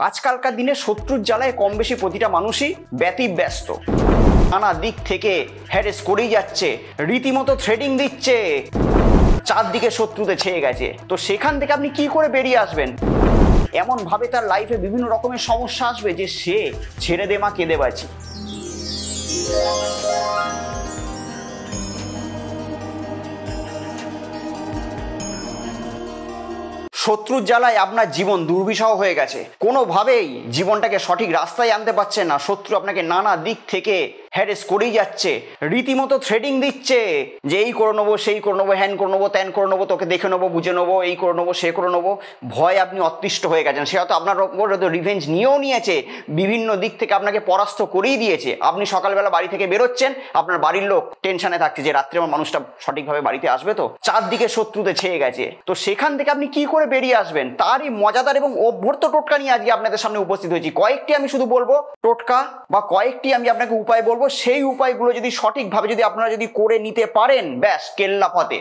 আজকালকার দিনে শত্রুর জ্বালায় কম বেশি প্রতিটা মানুষই ব্যতিব্যস্ত। নানা দিক থেকে হ্যারেস করেই যাচ্ছে, রীতিমতো থ্রেডিং দিচ্ছে, চারদিকে শত্রুতে ছেয়ে গেছে। তো সেখান থেকে আপনি কি করে বেরিয়ে আসবেন? এমন ভাবে তার লাইফে বিভিন্ন রকমের সমস্যা আসবে যে সে ছেড়ে দে মা কেঁদে বাঁচি। শত্রুর জ্বালায় আপনার জীবন দুর্বিষহ হয়ে গেছে, কোনোভাবেই জীবনটাকে সঠিক রাস্তায় আনতে পারছেন না। শত্রু আপনাকে নানা দিক থেকে হ্যারেস করেই যাচ্ছে, রীতিমতো থ্রেডিং দিচ্ছে যে এই করে নেবো, সেই করে নেবো, হ্যান করে নেবো, ত্যান করে নেবো, তোকে দেখে নেবো, বুঝে নেবো, এই করে নেবো, সে করে নেবো। ভয় আপনি অতিষ্ঠ হয়ে গেছেন। সে হয়তো আপনার ওপর রিভেঞ্জ নিয়েও নিয়েছে, বিভিন্ন দিক থেকে আপনাকে পরাস্ত করেই দিয়েছে। আপনি সকালবেলা বাড়ি থেকে বেরোচ্ছেন, আপনার বাড়ির লোক টেনশনে থাকছে যে রাত্রে আমার মানুষটা সঠিকভাবে বাড়িতে আসবে তো, চারদিকে শত্রুতে ছেয়ে গেছে। তো সেখান থেকে আপনি কি করে বেরিয়ে আসবেন তারই মজাদার এবং অভ্যর্থ টোটকা নিয়ে আজকে আপনাদের সামনে উপস্থিত হয়েছি। কয়েকটি আমি শুধু বলবো টোটকা বা কয়েকটি আমি আপনাকে উপায় বলবো, সেই উপায়গুলো যদি সঠিকভাবে যদি আপনারা যদি করে নিতে পারেন, ব্যাস কেল্লা ফতে,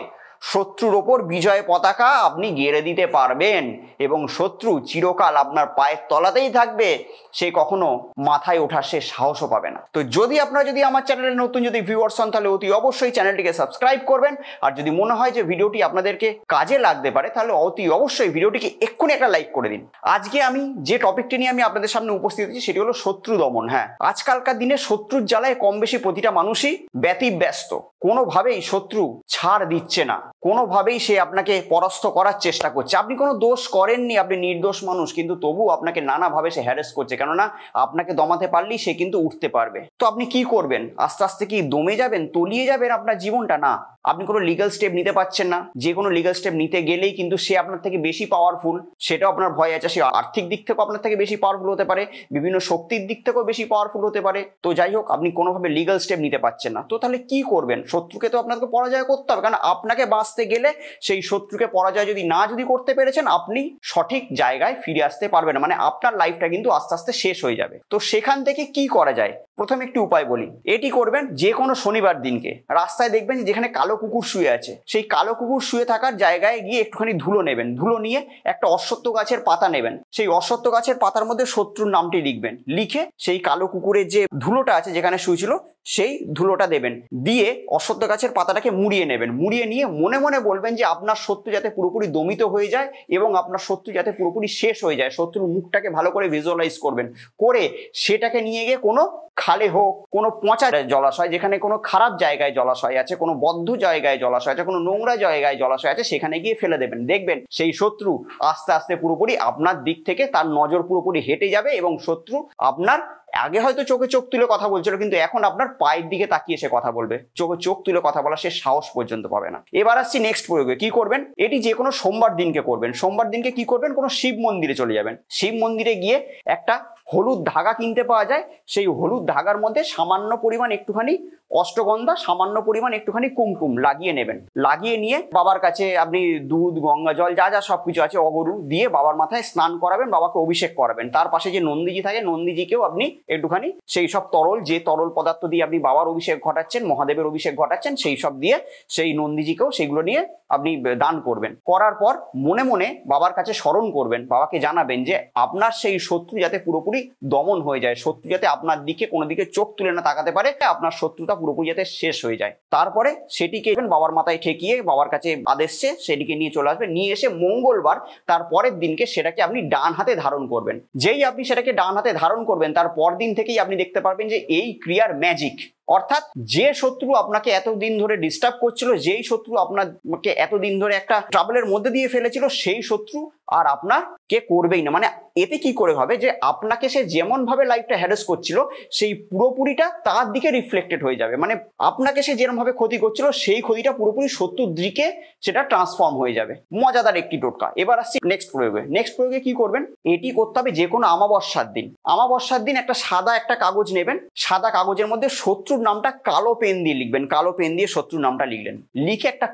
শত্রুর ওপর বিজয় পতাকা আপনি গেড়ে দিতে পারবেন এবং শত্রু চিরকাল আপনার পায়ের তলাতেই থাকবে, সে কখনো মাথায় ওঠার সে সাহসও পাবে না। তো যদি আপনারা যদি আমার চ্যানেলে নতুন যদি ভিউয়ার্স হন তাহলে অতি অবশ্যই চ্যানেলটিকে সাবস্ক্রাইব করবেন। আর যদি মনে হয় যে ভিডিওটি আপনাদেরকে কাজে লাগতে পারে তাহলে অতি অবশ্যই ভিডিওটিকে এক্ষুনি একটা লাইক করে দিন। আজকে আমি যে টপিকটি নিয়ে আমি আপনাদের সামনে উপস্থিত হয়েছি সেটি হলো শত্রু দমন। হ্যাঁ, আজকালকার দিনে শত্রুর জ্বালায় কম বেশি প্রতিটা মানুষই ব্যতিব্যস্ত, কোনোভাবেই শত্রু ছাড় দিচ্ছে না, কোনোভাবেই সে আপনাকে পরাস্ত করার চেষ্টা করছে। আপনি কোনো দোষ করেননি, আপনি নির্দোষ মানুষ, কিন্তু তবু আপনাকে নানাভাবে সে হ্যারেস করছে, কেননা আপনাকে দমাতে পারলেই সে কিন্তু উঠতে পারবে। তো আপনি কি করবেন? আস্তে আস্তে কি দমে যাবেন, তলিয়ে যাবেন আপনার জীবনটা? না, আপনি কোনো লিগ্যাল স্টেপ নিতে পারছেন না। যে কোনো লিগ্যাল স্টেপ নিতে গেলেই কিন্তু সে আপনার থেকে বেশি পাওয়ারফুল, সেটাও আপনার ভয় আছে। সে আর্থিক দিক থেকেও আপনার থেকে বেশি পাওয়ারফুল হতে পারে, বিভিন্ন শক্তির দিক থেকেও বেশি পাওয়ারফুল হতে পারে। তো যাই হোক, আপনি কোনোভাবে লিগ্যাল স্টেপ নিতে পারছেন না। তো তাহলে কি করবেন? শত্রুকে তো আপনাকে পরাজয় করতে হবে, কারণ আপনাকে বাঁচতে গেলে সেই শত্রুকে পরাজয় যদি করতে পেরেছেন, আপনি সঠিক জায়গায় ফিরে আসতে পারবেন না, মানে আপনার লাইফটা কিন্তু আস্তে আস্তে শেষ হয়ে যাবে। তো সেখান থেকে কি করা যায়? প্রথমে একটি উপায় বলি। এটি করবেন যে কোনো শনিবার দিনকে রাস্তায় দেখবেন যেখানে কালো কুকুর শুয়ে আছে, সেই কালো কুকুর শুয়ে থাকার জায়গায় গিয়ে একটুখানি ধুলো নেবেন। ধুলো নিয়ে একটা অশ্বত্থ গাছের পাতা নেবেন, সেই অশ্বত্থ গাছের পাতার মধ্যে শত্রুর নামটি লিখবেন। লিখে সেই কালো কুকুরের যে ধুলোটা আছে যেখানে শুয়েছিল সেই ধুলোটা দেবেন, দিয়ে অশ্বত্থ গাছের পাতাটাকে মুড়িয়ে নেবেন। মুড়িয়ে নিয়ে মনে মনে বলবেন যে আপনার শত্রু যাতে পুরোপুরি দমিত হয়ে যায় এবং আপনার শত্রু যাতে পুরোপুরি শেষ হয়ে যায়। শত্রুর মুখটাকে ভালো করে ভিজুয়ালাইজ করবেন, করে সেটাকে নিয়ে গিয়ে কোনো খালে হোক, কোনো পচা জলাশয়, যেখানে কোনো খারাপ জায়গায় জলাশয় আছে, কোনো বদ্ধ জায়গায় জলাশয় আছে, কোনো নোংরা জায়গায় জলাশয় আছে, সেখানে গিয়ে ফেলে দেবেন। দেখবেন সেই শত্রু আস্তে আস্তে পুরোপুরি আপনার দিক থেকে তার নজর পুরোপুরি হেঁটে যাবে এবং শত্রু আপনার আগে হয়তো চোখে চোখ তুলে কথা বলছিল, কিন্তু এখন আপনার পায়ের দিকে তাকিয়ে সে কথা বলবে। চোখে চোখ তুলে কথা বলা সে সাহস পর্যন্ত পাবে না। এবার আসছি নেক্সট প্রয়োগে। কি করবেন? এটি যে কোনো সোমবার দিনকে করবেন। সোমবার দিনকে কি করবেন? কোনো শিব মন্দিরে চলে যাবেন। শিব মন্দিরে গিয়ে একটা হলুদ ধাগা কিনতে পাওয়া যায়, সেই হলুদ ধাগার মধ্যে সামান্য পরিমাণ একটুখানি অষ্টগন্ধা, সামান্য পরিমাণ একটুখানি কুমকুম লাগিয়ে নেবেন। লাগিয়ে নিয়ে বাবার কাছে আপনি দুধ, গঙ্গা জল, যা যা সবকিছু আছে, অগরু দিয়ে বাবার মাথায় স্নান করাবেন, বাবাকে অভিষেক করাবেন। তার পাশে যে নন্দীজি থাকে, নন্দীজিকেও আপনি একটুখানি সেই সব যে তরল পদার্থ দিয়ে আপনি বাবার অভিষেক ঘটাচ্ছেন, মহাদেবের অভিষেক ঘটাচ্ছেন, সেই সব দিয়ে সেই নন্দীজিকেও সেইগুলো নিয়ে আপনি দান করবেন। করার পর মনে মনে বাবার কাছে স্মরণ করবেন, বাবাকে জানাবেন যে আপনার সেই শত্রু যাতে পুরোপুরি দমন হয়ে যায়, শত্রু যাতে আপনার দিকে কোনো দিকে চোখ তুলে না তাকাতে পারে, আপনার শত্রুতা পুরোপুরি যাতে শেষ হয়ে যায়। তারপরে সেটিকে বাবার মাথায় ঠেকিয়ে বাবার কাছে আদেশ চেয়ে সেটিকে নিয়ে চলে আসবেন। নিয়ে এসে মঙ্গলবার তার পরের দিনকে সেটাকে আপনি ডান হাতে ধারণ করবেন। যেই আপনি সেটাকে ডান হাতে ধারণ করবেন, তার পর দিন থেকেই আপনি দেখতে পারবেন যে এই ক্রিয়ার ম্যাজিক। অর্থাৎ যে শত্রু আপনাকে এতদিন ধরে ডিস্টার্ব করছিল, যেই শত্রু আপনাকে এতদিন ধরে একটা ট্রাবলের মধ্যে দিয়ে ফেলেছিল, সেই শত্রু আর আপনাকে করবেই না। মানে এতে কি করে হবে যে আপনাকে সে যেমন ভাবে লাইফটা হ্যারেস করছিল সেই পুরোপুরিটা তার দিকে রিফ্লেক্টেড হয়ে যাবে। মানে আপনাকে সে যেরকম ভাবে ক্ষতি করছিল সেই ক্ষতিটা পুরোপুরি শত্রুর দিকে সেটা ট্রান্সফর্ম হয়ে যাবে। মজাদার একটি টোটকা। এবার আসছি নেক্সট প্রয়োগে। নেক্সট প্রয়োগে কি করবেন? এটি করতে হবে যে কোনো আমাবস্যার দিন। আমাবস্যার দিন একটা সাদা একটা কাগজ নেবেন, সাদা কাগজের মধ্যে শত্রুর নামটা কালো পেন দিয়ে লিখবেন। কালো পেন দিয়ে শত্রুর নামটা লিখলেন। লিখে একটা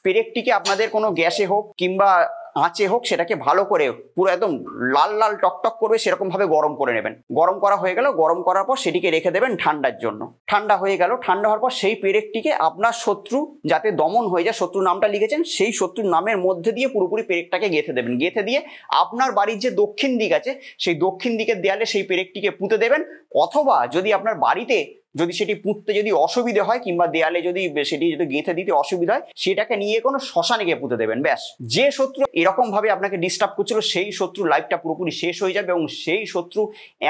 পেরেকটিকে আপনাদের কোনো গ্যাসে হোক কিংবা আঁচে হোক সেটাকে ভালো করে পুরো একদম লাল লাল টকটক করবে সেরকমভাবে গরম করে নেবেন। গরম করা হয়ে গেল, গরম করার পর সেটিকে রেখে দেবেন ঠান্ডার জন্য। ঠান্ডা হয়ে গেল, ঠান্ডা হওয়ার পর সেই পেরেকটিকে আপনার শত্রু যাতে দমন হয়ে যায়, শত্রু নামটা লিখেছেন সেই শত্রুর নামের মধ্যে দিয়ে পুরোপুরি পেরেকটাকে গেঁথে দেবেন। গেঁথে দিয়ে আপনার বাড়ির যে দক্ষিণ দিক আছে সেই দক্ষিণ দিকের দেয়ালে সেই পেরেকটিকে পুঁতে দেবেন। অথবা যদি আপনার বাড়িতে যদি সেটি পুঁততে যদি অসুবিধে হয় কিংবা দেয়ালে যদি সেটি যদি গেঁথে দিতে অসুবিধা হয়, সেটাকে নিয়ে কোনো শ্মশানে গিয়ে পুঁতে দেবেন। ব্যাস, যে শত্রু এরকম ভাবে আপনাকে ডিস্টার্ব করছিল সেই শত্রুর লাইফটা পুরোপুরি শেষ হয়ে যাবে এবং সেই শত্রু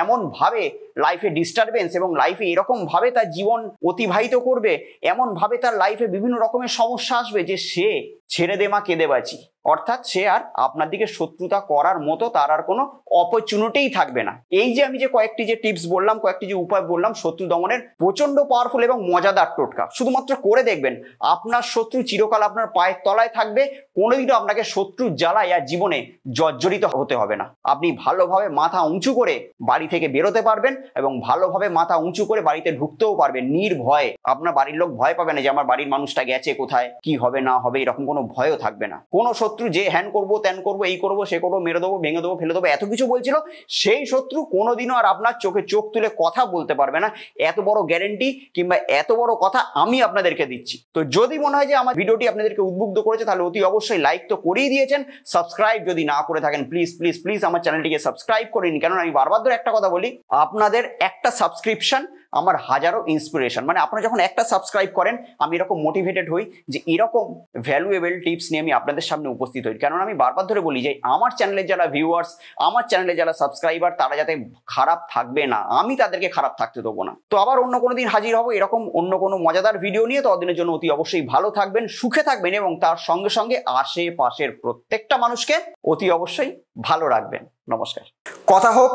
এমন ভাবে লাইফে ডিস্টারবেন্স এবং লাইফে এরকম ভাবে তার জীবন অতিবাহিত করবে, এমন ভাবে তার লাইফে বিভিন্ন রকমের সমস্যা আসবে যে সে ছেড়ে দে মা কেঁদে বাঁচি, অর্থাৎ সে আর আপনার দিকে শত্রুতা করার মতো তার আর কোনো অপরচুনিটিই থাকবে না। এই যে আমি যে কয়েকটি যে টিপস বললাম, কয়েকটি যে উপায় বললাম শত্রু দমনের, প্রচন্ড পাওয়ারফুল এবং মজাদার টোটকা। শুধুমাত্র করে দেখবেন, আপনার শত্রু চিরকাল আপনার পায়ের তলায় থাকবে, কোনোদিনও আপনাকে শত্রুর জ্বালায় আর জীবনে জর্জরিত হতে হবে না। আপনি ভালোভাবে মাথা উঁচু করে বাড়ি থেকে বেরোতে পারবেন এবং ভালোভাবে মাথা উঁচু করে বাড়িতে ঢুকতেও পারবেন নির্ভয়ে। আপনার বাড়ির লোক ভয় পাবে না যে আমার বাড়ির মানুষটা গেছে কোথায়, কি হবে না হবে, এরকম কোনো ভয়ও থাকবে না। কোনো শত্রু যে হ্যান করবো ত্যান করবো এই করবো সে করবো, মেরে দেবো ভেঙে দেবো ফেলে দেবো এত কিছু বলছিল, সেই শত্রু কোনোদিনও আর আপনার চোখে চোখ তুলে কথা বলতে পারবে না। এত বড় গ্যারেন্টি কিংবা এত বড় কথা আমি আপনাদেরকে দিচ্ছি। তো যদি মনে হয় যে আমার ভিডিওটি আপনাদেরকে উদ্বুদ্ধ করেছে তাহলে অতি অবশ্যই লাইক তো করেই দিয়েছেন, সাবস্ক্রাইব যদি না করে থাকেন প্লিজ প্লিজ প্লিজ আমার চ্যানেলটিকে সাবস্ক্রাইব করে নিন। কারণ আমি বারবার ধরে একটা কথা বলি, আপনাদের একটা সাবস্ক্রিপশন আমার হাজারো ইন্সপিরেশন। মানে আপনারা যখন একটা সাবস্ক্রাইব করেন আমি এরকম মোটিভেটেড হই যে এরকম ভ্যালুয়েবল টিপস নিয়ে আমি আপনাদের সামনে উপস্থিত হই। কারণ আমি বারবার ধরে বলি যে আমার চ্যানেলের যারা ভিউয়ার্স, আমার চ্যানেলে যারা সাবস্ক্রাইবার, তারা যাতে খারাপ থাকবে না, আমি তাদেরকে খারাপ থাকতে দেবো না। তো আবার অন্য কোনো দিন হাজির হবো এরকম অন্য কোনো মজাদার ভিডিও নিয়ে। ততদিনের জন্য অতি অবশ্যই ভালো থাকবেন, সুখে থাকবেন এবং তার সঙ্গে সঙ্গে আশেপাশের প্রত্যেকটা মানুষকে অতি অবশ্যই ভালো রাখবেন। নমস্কার। কথা হোক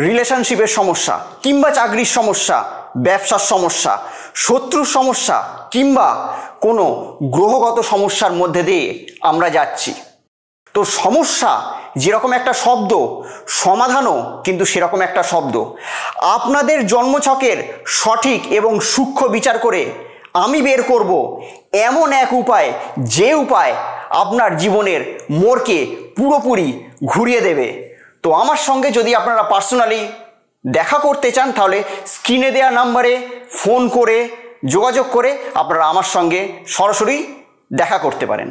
রিলেশনশিপের সমস্যা কিংবা চাকরির সমস্যা, ব্যবসার সমস্যা, শত্রুর সমস্যা কিংবা কোনো গ্রহগত সমস্যার মধ্যে দিয়ে আমরা যাচ্ছি, তো সমস্যা যেরকম একটা শব্দ, সমাধানও কিন্তু সেরকম একটা শব্দ। আপনাদের জন্মছকের সঠিক এবং সূক্ষ্ম বিচার করে আমি বের করব এমন এক উপায়, যে উপায় আপনার জীবনের মোড়কে পুরোপুরি ঘুরিয়ে দেবে। তো আমার সঙ্গে যদি আপনারা পার্সোনালি দেখা করতে চান তাহলে স্ক্রিনে দেওয়া নাম্বারে ফোন করে যোগাযোগ করে আপনারা আমার সঙ্গে সরাসরি দেখা করতে পারেন।